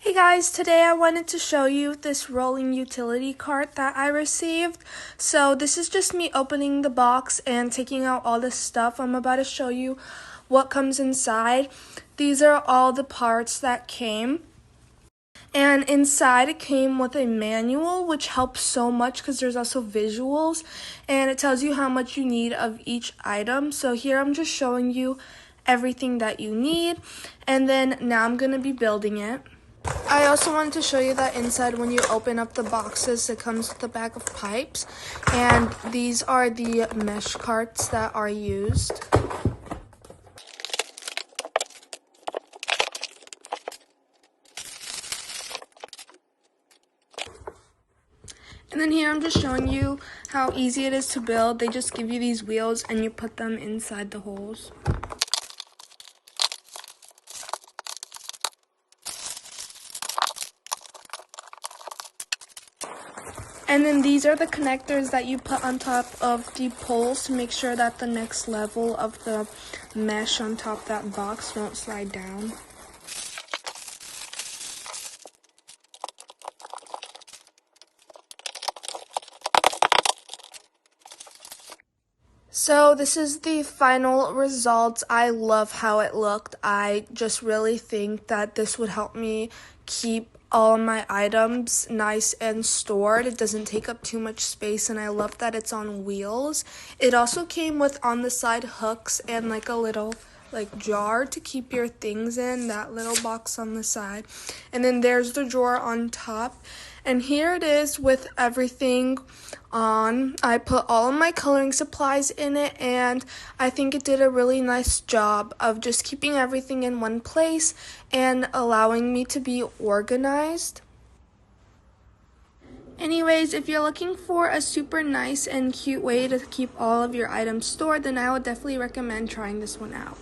Hey guys, today I wanted to show you this rolling utility cart that I received. So this is just me opening the box and taking out all the stuff. I'm about to show you what comes inside. These are all the parts that came. And inside it came with a manual, which helps so much because there's also visuals. And it tells you how much you need of each item. So here I'm just showing you everything that you need. And then now I'm going to be building it. I also wanted to show you that inside when you open up the boxes, it comes with a bag of pipes. And these are the mesh carts that are used. And then here I'm just showing you how easy it is to build. They just give you these wheels and you put them inside the holes. And then these are the connectors that you put on top of the poles to make sure that the next level of the mesh on top of that box won't slide down. So this is the final result. I love how it looked. I just really think that this would help me keep all my items nice and stored. It doesn't take up too much space, and I love that it's on wheels. It also came with on the side hooks and like a little jar to keep your things in, that little box on the side. And then there's the drawer on top. And here it is with everything on. I put all of my coloring supplies in it, and I think it did a really nice job of just keeping everything in one place and allowing me to be organized. Anyways, if you're looking for a super nice and cute way to keep all of your items stored, then I would definitely recommend trying this one out.